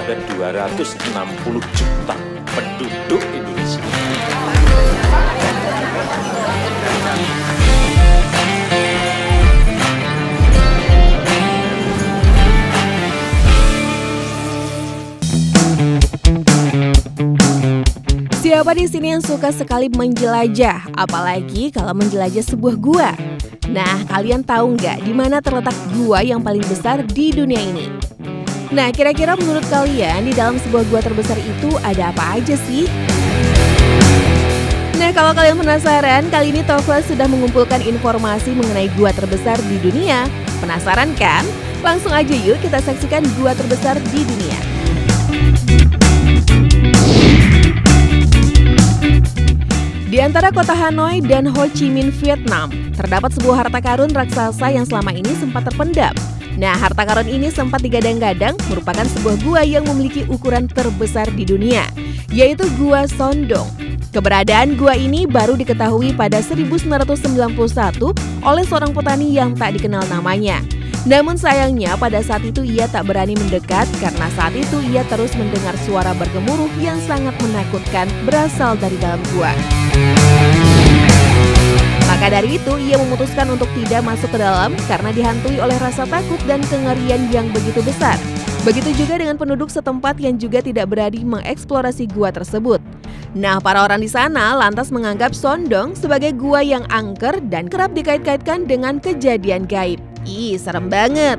ada 260 juta penduduk Indonesia. Siapa di sini yang suka sekali menjelajah, apalagi kalau menjelajah sebuah gua? Nah, kalian tahu nggak di mana terletak gua yang paling besar di dunia ini? Nah, kira-kira menurut kalian di dalam sebuah gua terbesar itu ada apa aja sih? Nah, kalau kalian penasaran, kali ini Tova sudah mengumpulkan informasi mengenai gua terbesar di dunia. Penasaran kan? Langsung aja yuk kita saksikan gua terbesar di dunia. Di antara kota Hanoi dan Ho Chi Minh, Vietnam, terdapat sebuah harta karun raksasa yang selama ini sempat terpendam. Nah, harta karun ini sempat digadang-gadang merupakan sebuah gua yang memiliki ukuran terbesar di dunia, yaitu Gua Sondong. Keberadaan gua ini baru diketahui pada 1991 oleh seorang petani yang tak dikenal namanya. Namun sayangnya pada saat itu ia tak berani mendekat karena saat itu ia terus mendengar suara bergemuruh yang sangat menakutkan berasal dari dalam gua. Maka dari itu ia memutuskan untuk tidak masuk ke dalam karena dihantui oleh rasa takut dan kengerian yang begitu besar. Begitu juga dengan penduduk setempat yang juga tidak berani mengeksplorasi gua tersebut. Nah, para orang di sana lantas menganggap Sondong sebagai gua yang angker dan kerap dikait-kaitkan dengan kejadian gaib. Ih, serem banget.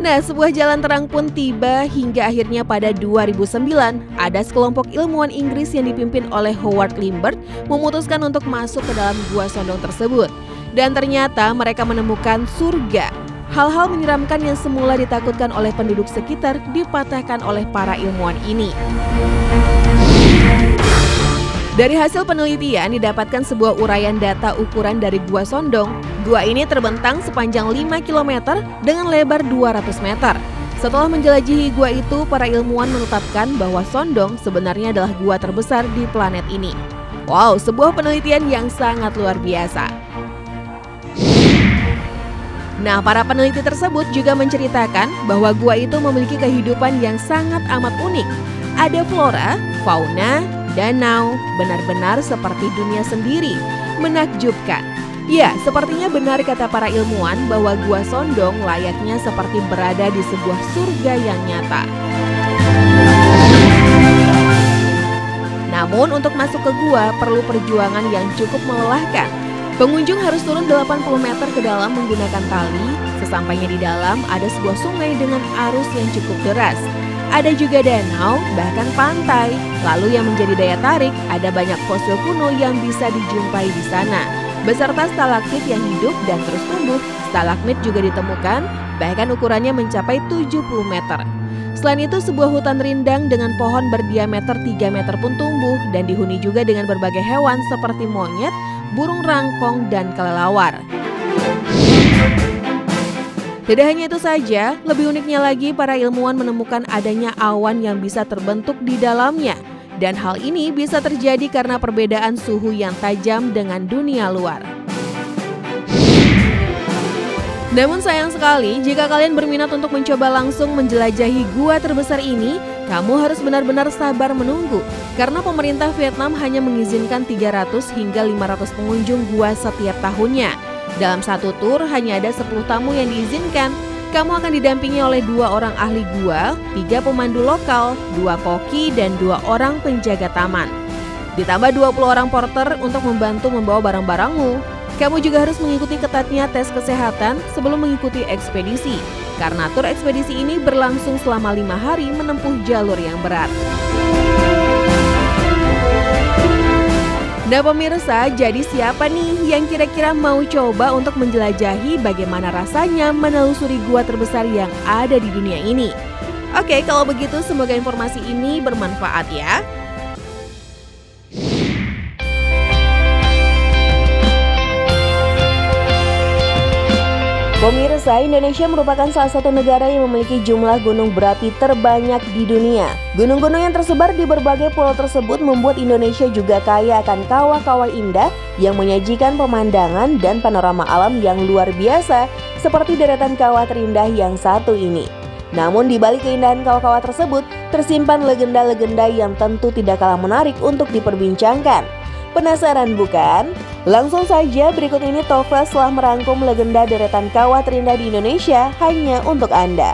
Nah, sebuah jalan terang pun tiba hingga akhirnya pada 2009, ada sekelompok ilmuwan Inggris yang dipimpin oleh Howard Lindbergh memutuskan untuk masuk ke dalam Gua Sondong tersebut. Dan ternyata mereka menemukan surga. Hal-hal menyeramkan yang semula ditakutkan oleh penduduk sekitar dipatahkan oleh para ilmuwan ini. Dari hasil penelitian didapatkan sebuah uraian data ukuran dari Gua Sondong. Gua ini terbentang sepanjang 5 km dengan lebar 200 meter. Setelah menjelajahi gua itu, para ilmuwan menetapkan bahwa Sondong sebenarnya adalah gua terbesar di planet ini. Wow, sebuah penelitian yang sangat luar biasa. Nah, para peneliti tersebut juga menceritakan bahwa gua itu memiliki kehidupan yang sangat amat unik. Ada flora, fauna, danau, benar-benar seperti dunia sendiri, menakjubkan. Ya, sepertinya benar kata para ilmuwan bahwa Gua Sondong layaknya seperti berada di sebuah surga yang nyata. Namun untuk masuk ke gua perlu perjuangan yang cukup melelahkan. Pengunjung harus turun 80 meter ke dalam menggunakan tali. Sesampainya di dalam ada sebuah sungai dengan arus yang cukup deras. Ada juga danau, bahkan pantai. Lalu yang menjadi daya tarik, ada banyak fosil kuno yang bisa dijumpai di sana. Beserta stalaktit yang hidup dan terus tumbuh, stalagmit juga ditemukan, bahkan ukurannya mencapai 70 meter. Selain itu, sebuah hutan rindang dengan pohon berdiameter 3 meter pun tumbuh dan dihuni juga dengan berbagai hewan seperti monyet, burung rangkong, dan kelelawar. Tidak hanya itu saja, lebih uniknya lagi para ilmuwan menemukan adanya awan yang bisa terbentuk di dalamnya. Dan hal ini bisa terjadi karena perbedaan suhu yang tajam dengan dunia luar. Namun sayang sekali, jika kalian berminat untuk mencoba langsung menjelajahi gua terbesar ini, kamu harus benar-benar sabar menunggu. Karena pemerintah Vietnam hanya mengizinkan 300 hingga 500 pengunjung gua setiap tahunnya. Dalam satu tur hanya ada 10 tamu yang diizinkan. Kamu akan didampingi oleh 2 orang ahli gua, 3 pemandu lokal, 2 koki, dan 2 orang penjaga taman. Ditambah 20 orang porter untuk membantu membawa barang-barangmu. Kamu juga harus mengikuti ketatnya tes kesehatan sebelum mengikuti ekspedisi. Karena tur ekspedisi ini berlangsung selama 5 hari menempuh jalur yang berat. Nah pemirsa, jadi siapa nih yang kira-kira mau coba untuk menjelajahi bagaimana rasanya menelusuri gua terbesar yang ada di dunia ini? Oke, kalau begitu semoga informasi ini bermanfaat ya. Pemirsa, Indonesia merupakan salah satu negara yang memiliki jumlah gunung berapi terbanyak di dunia. Gunung-gunung yang tersebar di berbagai pulau tersebut membuat Indonesia juga kaya akan kawah-kawah indah yang menyajikan pemandangan dan panorama alam yang luar biasa seperti deretan kawah terindah yang satu ini. Namun di balik keindahan kawah-kawah tersebut, tersimpan legenda-legenda yang tentu tidak kalah menarik untuk diperbincangkan. Penasaran bukan? Langsung saja berikut ini Tovel telah merangkum legenda deretan kawah terindah di Indonesia hanya untuk Anda.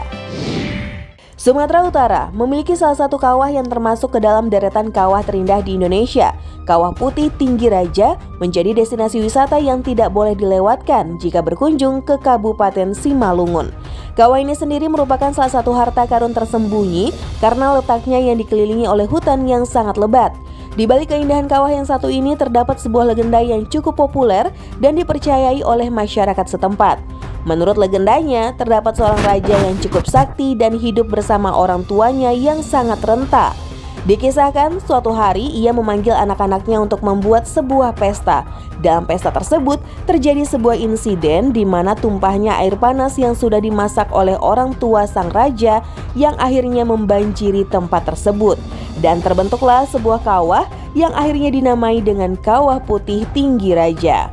Sumatera Utara memiliki salah satu kawah yang termasuk ke dalam deretan kawah terindah di Indonesia. Kawah Putih Tinggi Raja menjadi destinasi wisata yang tidak boleh dilewatkan jika berkunjung ke Kabupaten Simalungun. Kawah ini sendiri merupakan salah satu harta karun tersembunyi karena letaknya yang dikelilingi oleh hutan yang sangat lebat. Di balik keindahan kawah yang satu ini terdapat sebuah legenda yang cukup populer dan dipercayai oleh masyarakat setempat. Menurut legendanya, terdapat seorang raja yang cukup sakti dan hidup bersama orang tuanya yang sangat renta. Dikisahkan, suatu hari ia memanggil anak-anaknya untuk membuat sebuah pesta. Dalam pesta tersebut, terjadi sebuah insiden di mana tumpahnya air panas yang sudah dimasak oleh orang tua sang raja yang akhirnya membanjiri tempat tersebut. Dan terbentuklah sebuah kawah yang akhirnya dinamai dengan Kawah Putih Tinggi Raja.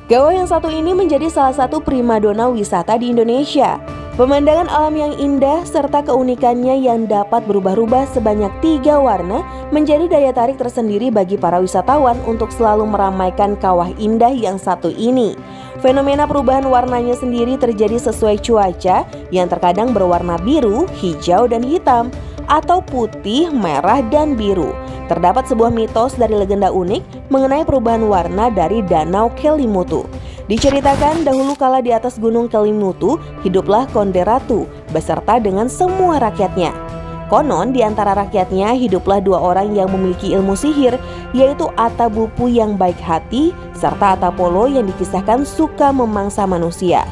Kawah yang satu ini menjadi salah satu primadona wisata di Indonesia. Pemandangan alam yang indah serta keunikannya yang dapat berubah-ubah sebanyak 3 warna menjadi daya tarik tersendiri bagi para wisatawan untuk selalu meramaikan kawah indah yang satu ini. Fenomena perubahan warnanya sendiri terjadi sesuai cuaca yang terkadang berwarna biru, hijau, dan hitam, atau putih, merah, dan biru. Terdapat sebuah mitos dari legenda unik mengenai perubahan warna dari Danau Kelimutu. Diceritakan dahulu kala di atas Gunung Kelimutu hiduplah Konde Ratu beserta dengan semua rakyatnya. Konon di antara rakyatnya hiduplah 2 orang yang memiliki ilmu sihir, yaitu Atabupu yang baik hati serta Atapolo yang dikisahkan suka memangsa manusia.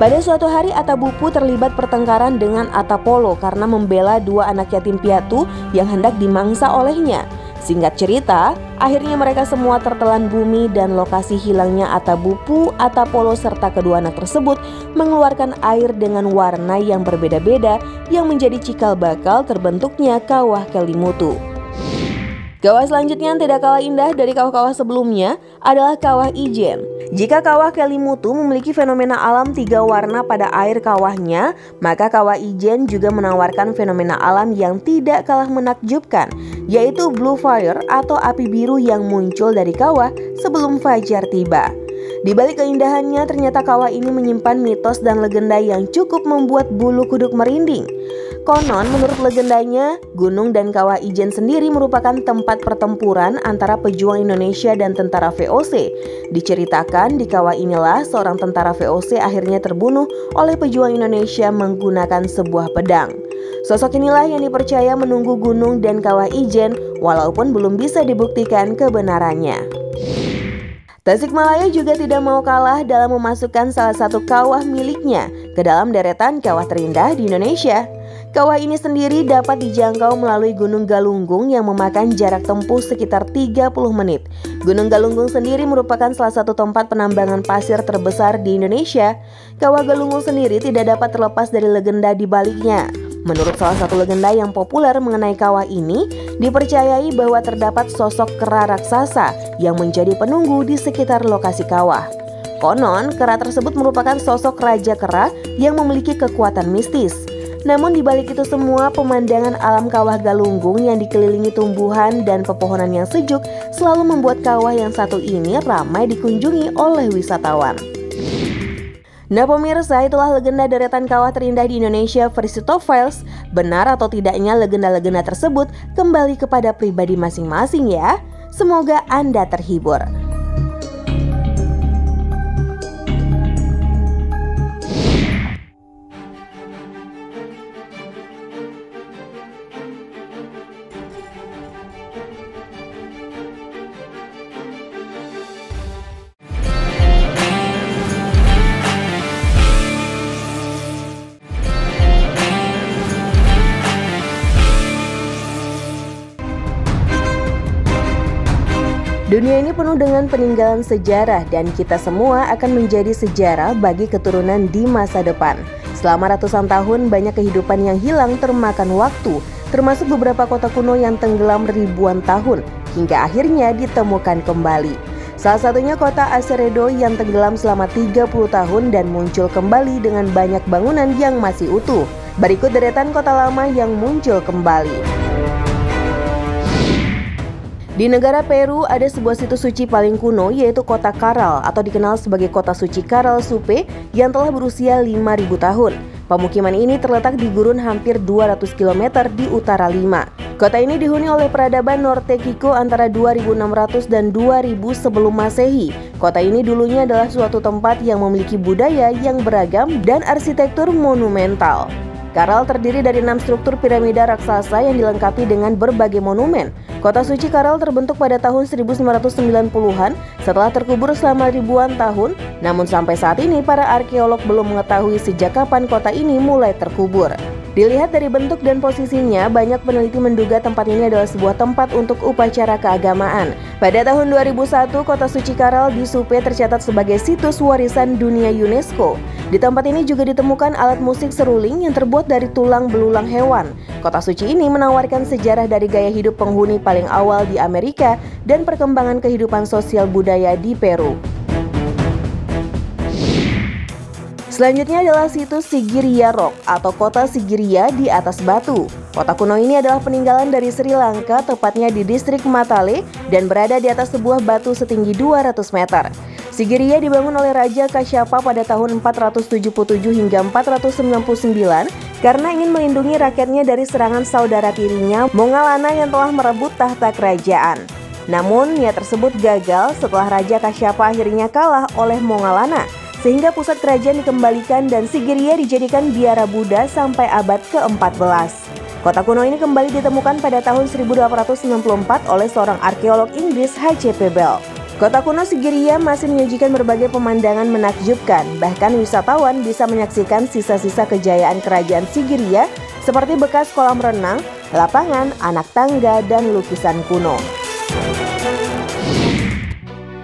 Pada suatu hari Atabupu terlibat pertengkaran dengan Atapolo karena membela 2 anak yatim piatu yang hendak dimangsa olehnya. Singkat cerita, akhirnya mereka semua tertelan bumi dan lokasi hilangnya Atabupu, Atapolo serta kedua anak tersebut mengeluarkan air dengan warna yang berbeda-beda yang menjadi cikal bakal terbentuknya Kawah Kelimutu. Kawah selanjutnya yang tidak kalah indah dari kawah-kawah sebelumnya adalah Kawah Ijen. Jika Kawah Kelimutu memiliki fenomena alam 3 warna pada air kawahnya, maka Kawah Ijen juga menawarkan fenomena alam yang tidak kalah menakjubkan, yaitu blue fire atau api biru yang muncul dari kawah sebelum fajar tiba. Di balik keindahannya, ternyata kawah ini menyimpan mitos dan legenda yang cukup membuat bulu kuduk merinding. Konon, menurut legendanya, Gunung dan Kawah Ijen sendiri merupakan tempat pertempuran antara pejuang Indonesia dan tentara VOC. Diceritakan di kawah inilah seorang tentara VOC akhirnya terbunuh oleh pejuang Indonesia menggunakan sebuah pedang. Sosok inilah yang dipercaya menunggu Gunung dan Kawah Ijen walaupun belum bisa dibuktikan kebenarannya. Tasikmalaya juga tidak mau kalah dalam memasukkan salah satu kawah miliknya ke dalam deretan kawah terindah di Indonesia. Kawah ini sendiri dapat dijangkau melalui Gunung Galunggung yang memakan jarak tempuh sekitar 30 menit. Gunung Galunggung sendiri merupakan salah satu tempat penambangan pasir terbesar di Indonesia. Kawah Galunggung sendiri tidak dapat terlepas dari legenda di baliknya. Menurut salah satu legenda yang populer mengenai kawah ini, dipercayai bahwa terdapat sosok kera raksasa yang menjadi penunggu di sekitar lokasi kawah. Konon, kera tersebut merupakan sosok raja kera yang memiliki kekuatan mistis. Namun di balik itu semua, pemandangan alam Kawah Galunggung yang dikelilingi tumbuhan dan pepohonan yang sejuk selalu membuat kawah yang satu ini ramai dikunjungi oleh wisatawan. Nah pemirsa, itulah legenda deretan kawah terindah di Indonesia versi Tovel. Benar atau tidaknya legenda-legenda tersebut kembali kepada pribadi masing-masing ya. Semoga Anda terhibur. Dunia ini penuh dengan peninggalan sejarah dan kita semua akan menjadi sejarah bagi keturunan di masa depan. Selama ratusan tahun banyak kehidupan yang hilang termakan waktu, termasuk beberapa kota kuno yang tenggelam ribuan tahun hingga akhirnya ditemukan kembali. Salah satunya kota Aceredo yang tenggelam selama 30 tahun dan muncul kembali dengan banyak bangunan yang masih utuh. Berikut deretan kota lama yang muncul kembali. Di negara Peru ada sebuah situs suci paling kuno yaitu kota Caral atau dikenal sebagai kota suci Caral Supe yang telah berusia 5.000 tahun. Pemukiman ini terletak di gurun hampir 200 km di utara Lima. Kota ini dihuni oleh peradaban Norte Kiko antara 2600 dan 2000 sebelum Masehi. Kota ini dulunya adalah suatu tempat yang memiliki budaya yang beragam dan arsitektur monumental. Caral terdiri dari 6 struktur piramida raksasa yang dilengkapi dengan berbagai monumen. Kota suci Caral terbentuk pada tahun 1990-an setelah terkubur selama ribuan tahun, namun sampai saat ini para arkeolog belum mengetahui sejak kapan kota ini mulai terkubur. Dilihat dari bentuk dan posisinya, banyak peneliti menduga tempat ini adalah sebuah tempat untuk upacara keagamaan. Pada tahun 2001, kota suci Caral di Supe tercatat sebagai situs warisan dunia UNESCO. Di tempat ini juga ditemukan alat musik seruling yang terbuat dari tulang belulang hewan. Kota suci ini menawarkan sejarah dari gaya hidup penghuni paling awal di Amerika dan perkembangan kehidupan sosial budaya di Peru. Selanjutnya adalah situs Sigiriya Rock atau kota Sigiriya di atas batu. Kota kuno ini adalah peninggalan dari Sri Lanka, tepatnya di distrik Matale dan berada di atas sebuah batu setinggi 200 meter. Sigiriya dibangun oleh Raja Kasyapa pada tahun 477 hingga 499 karena ingin melindungi rakyatnya dari serangan saudara tirinya Mongalana yang telah merebut tahta kerajaan. Namun niat tersebut gagal setelah Raja Kasyapa akhirnya kalah oleh Mongalana, sehingga pusat kerajaan dikembalikan dan Sigiriya dijadikan biara Buddha sampai abad ke-14. Kota kuno ini kembali ditemukan pada tahun 1894 oleh seorang arkeolog Inggris H.C.P. Bell. Kota kuno Sigiriya masih menyajikan berbagai pemandangan menakjubkan, bahkan wisatawan bisa menyaksikan sisa-sisa kejayaan kerajaan Sigiriya seperti bekas kolam renang, lapangan, anak tangga, dan lukisan kuno.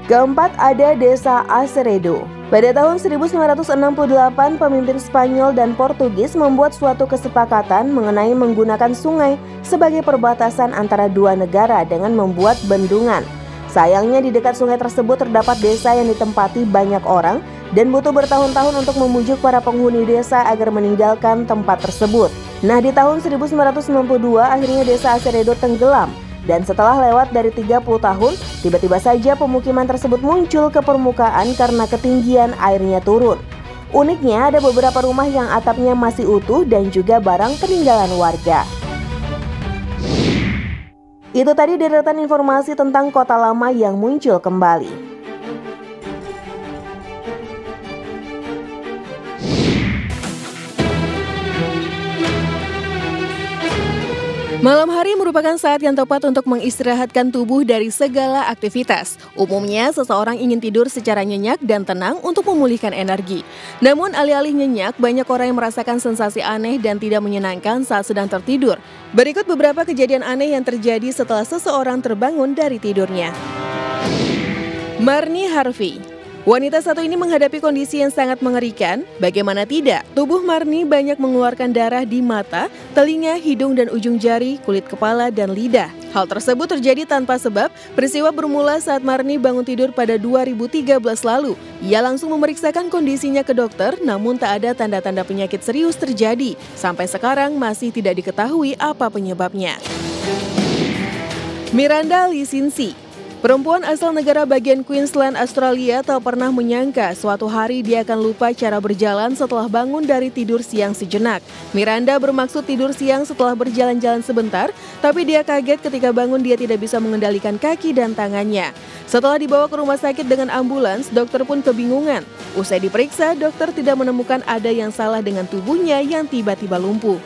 Keempat ada Desa Aceredo. Pada tahun 1968, pemimpin Spanyol dan Portugis membuat suatu kesepakatan mengenai menggunakan sungai sebagai perbatasan antara dua negara dengan membuat bendungan. Sayangnya di dekat sungai tersebut terdapat desa yang ditempati banyak orang dan butuh bertahun-tahun untuk membujuk para penghuni desa agar meninggalkan tempat tersebut. Nah, di tahun 1992 akhirnya Desa Aceredo tenggelam. Dan setelah lewat dari 30 tahun, tiba-tiba saja pemukiman tersebut muncul ke permukaan karena ketinggian airnya turun. Uniknya ada beberapa rumah yang atapnya masih utuh dan juga barang peninggalan warga. Itu tadi deretan informasi tentang kota lama yang muncul kembali. Malam hari merupakan saat yang tepat untuk mengistirahatkan tubuh dari segala aktivitas. Umumnya, seseorang ingin tidur secara nyenyak dan tenang untuk memulihkan energi. Namun, alih-alih nyenyak, banyak orang yang merasakan sensasi aneh dan tidak menyenangkan saat sedang tertidur. Berikut beberapa kejadian aneh yang terjadi setelah seseorang terbangun dari tidurnya. Marni Harvey. Wanita satu ini menghadapi kondisi yang sangat mengerikan. Bagaimana tidak, tubuh Marni banyak mengeluarkan darah di mata, telinga, hidung dan ujung jari, kulit kepala, dan lidah. Hal tersebut terjadi tanpa sebab. Peristiwa bermula saat Marni bangun tidur pada 2013 lalu. Ia langsung memeriksakan kondisinya ke dokter, namun tak ada tanda-tanda penyakit serius terjadi. Sampai sekarang masih tidak diketahui apa penyebabnya. Miranda Lisinsi. Perempuan asal negara bagian Queensland, Australia tak pernah menyangka suatu hari dia akan lupa cara berjalan setelah bangun dari tidur siang sejenak. Miranda bermaksud tidur siang setelah berjalan-jalan sebentar, tapi dia kaget ketika bangun dia tidak bisa mengendalikan kaki dan tangannya. Setelah dibawa ke rumah sakit dengan ambulans, dokter pun kebingungan. Usai diperiksa, dokter tidak menemukan ada yang salah dengan tubuhnya yang tiba-tiba lumpuh.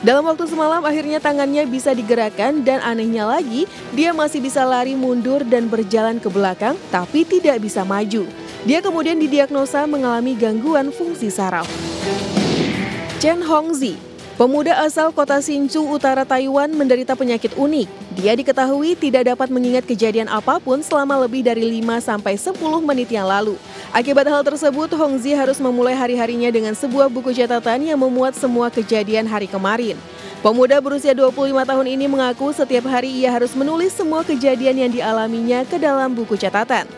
Dalam waktu semalam akhirnya tangannya bisa digerakkan dan anehnya lagi, dia masih bisa lari mundur dan berjalan ke belakang tapi tidak bisa maju. Dia kemudian didiagnosa mengalami gangguan fungsi saraf. Chen Hongzi. Pemuda asal kota Hsinchu, utara Taiwan menderita penyakit unik. Dia diketahui tidak dapat mengingat kejadian apapun selama lebih dari 5-10 menit yang lalu. Akibat hal tersebut, Hongzi harus memulai hari-harinya dengan sebuah buku catatan yang memuat semua kejadian hari kemarin. Pemuda berusia 25 tahun ini mengaku setiap hari ia harus menulis semua kejadian yang dialaminya ke dalam buku catatan.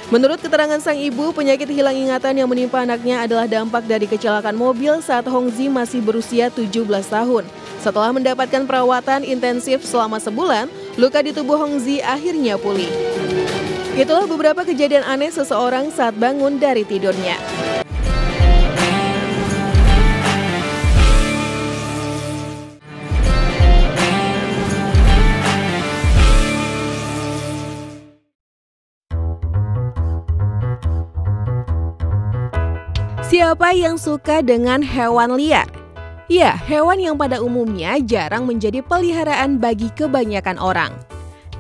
Menurut keterangan sang ibu, penyakit hilang ingatan yang menimpa anaknya adalah dampak dari kecelakaan mobil saat Hongzi masih berusia 17 tahun. Setelah mendapatkan perawatan intensif selama sebulan, luka di tubuh Hongzi akhirnya pulih. Itulah beberapa kejadian aneh seseorang saat bangun dari tidurnya. Siapa yang suka dengan hewan liar? Ya, hewan yang pada umumnya jarang menjadi peliharaan bagi kebanyakan orang.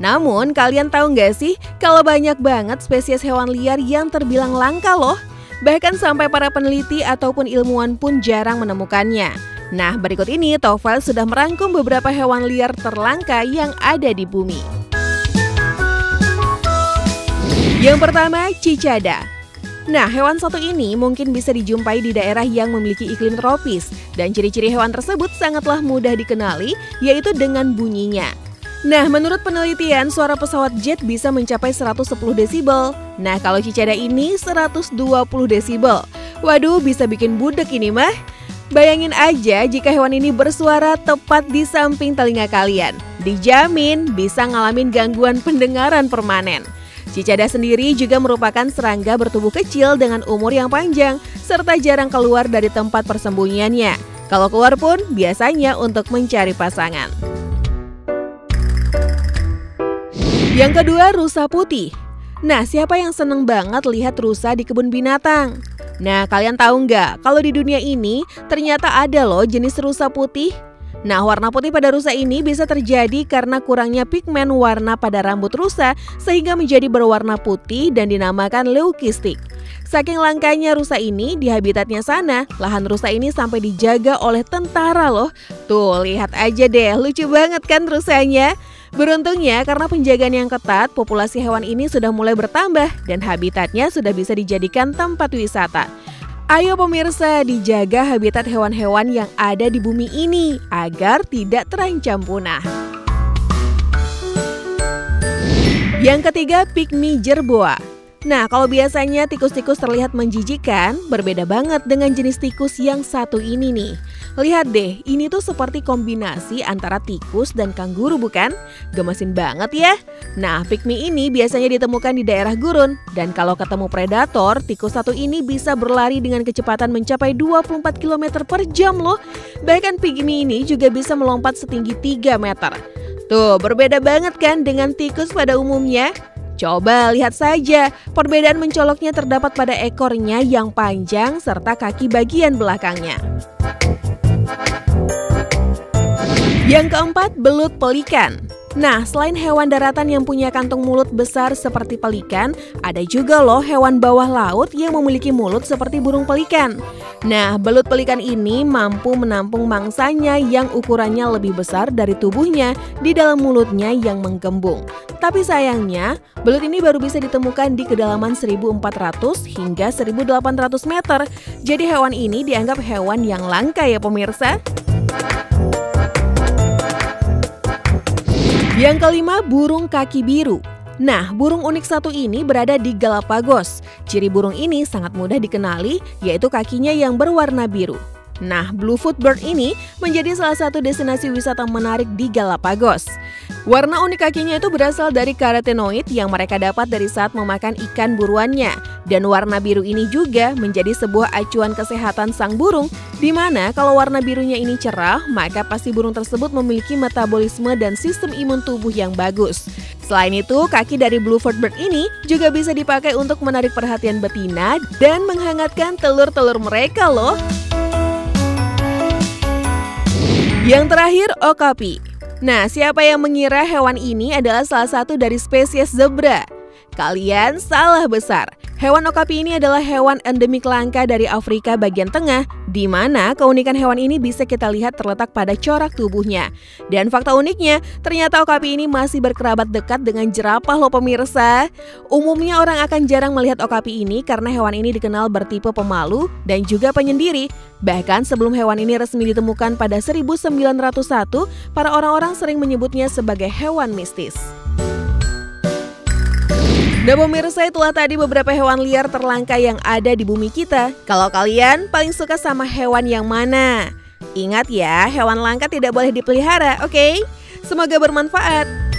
Namun, kalian tahu nggak sih kalau banyak banget spesies hewan liar yang terbilang langka loh? Bahkan sampai para peneliti ataupun ilmuwan pun jarang menemukannya. Nah, berikut ini Tovel sudah merangkum beberapa hewan liar terlangka yang ada di bumi. Yang pertama, cicada. Nah, hewan satu ini mungkin bisa dijumpai di daerah yang memiliki iklim tropis, dan ciri-ciri hewan tersebut sangatlah mudah dikenali, yaitu dengan bunyinya. Nah, menurut penelitian, suara pesawat jet bisa mencapai 110 desibel. Nah, kalau cicada ini 120 desibel. Waduh, bisa bikin budek ini mah. Bayangin aja jika hewan ini bersuara tepat di samping telinga kalian. Dijamin bisa ngalamin gangguan pendengaran permanen. Cicada sendiri juga merupakan serangga bertubuh kecil dengan umur yang panjang, serta jarang keluar dari tempat persembunyiannya. Kalau keluar pun biasanya untuk mencari pasangan. Yang kedua, rusa putih. Nah, siapa yang seneng banget lihat rusa di kebun binatang? Nah, kalian tahu nggak kalau di dunia ini ternyata ada loh jenis rusa putih? Nah, warna putih pada rusa ini bisa terjadi karena kurangnya pigmen warna pada rambut rusa sehingga menjadi berwarna putih dan dinamakan leukistik. Saking langkanya rusa ini di habitatnya sana, lahan rusa ini sampai dijaga oleh tentara loh. Tuh, lihat aja deh, lucu banget kan rusanya? Beruntungnya karena penjagaan yang ketat, populasi hewan ini sudah mulai bertambah dan habitatnya sudah bisa dijadikan tempat wisata. Ayo pemirsa, dijaga habitat hewan-hewan yang ada di bumi ini agar tidak terancam punah. Yang ketiga, pygmy jerboa. Nah, kalau biasanya tikus-tikus terlihat menjijikkan, berbeda banget dengan jenis tikus yang satu ini nih. Lihat deh, ini tuh seperti kombinasi antara tikus dan kanguru bukan? Gemesin banget ya. Nah, pygmy ini biasanya ditemukan di daerah gurun. Dan kalau ketemu predator, tikus satu ini bisa berlari dengan kecepatan mencapai 24 km per jam loh. Bahkan pygmy ini juga bisa melompat setinggi 3 meter. Tuh, berbeda banget kan dengan tikus pada umumnya? Coba lihat saja, perbedaan mencoloknya terdapat pada ekornya yang panjang serta kaki bagian belakangnya. Yang keempat, belut pelikan. Nah, selain hewan daratan yang punya kantung mulut besar seperti pelikan, ada juga loh hewan bawah laut yang memiliki mulut seperti burung pelikan. Nah, belut pelikan ini mampu menampung mangsanya yang ukurannya lebih besar dari tubuhnya di dalam mulutnya yang menggembung. Tapi sayangnya, belut ini baru bisa ditemukan di kedalaman 1.400 hingga 1.800 meter. Jadi hewan ini dianggap hewan yang langka ya pemirsa. Yang kelima, burung kaki biru. Nah, burung unik satu ini berada di Galapagos. Ciri burung ini sangat mudah dikenali, yaitu kakinya yang berwarna biru. Nah, Bluefoot bird ini menjadi salah satu destinasi wisata menarik di Galapagos. Warna unik kakinya itu berasal dari karotenoid yang mereka dapat dari saat memakan ikan buruannya. Dan warna biru ini juga menjadi sebuah acuan kesehatan sang burung, di mana kalau warna birunya ini cerah, maka pasti burung tersebut memiliki metabolisme dan sistem imun tubuh yang bagus. Selain itu, kaki dari Bluefoot bird ini juga bisa dipakai untuk menarik perhatian betina dan menghangatkan telur-telur mereka loh. Yang terakhir, okapi. Nah, siapa yang mengira hewan ini adalah salah satu dari spesies zebra? Kalian salah besar. Hewan okapi ini adalah hewan endemik langka dari Afrika bagian tengah, di mana keunikan hewan ini bisa kita lihat terletak pada corak tubuhnya. Dan fakta uniknya, ternyata okapi ini masih berkerabat dekat dengan jerapah loh pemirsa. Umumnya orang akan jarang melihat okapi ini karena hewan ini dikenal bertipe pemalu dan juga penyendiri. Bahkan sebelum hewan ini resmi ditemukan pada 1901, para orang-orang sering menyebutnya sebagai hewan mistis. Nah pemirsa, itulah tadi beberapa hewan liar terlangka yang ada di bumi kita. Kalau kalian paling suka sama hewan yang mana? Ingat ya, hewan langka tidak boleh dipelihara, oke? Semoga bermanfaat.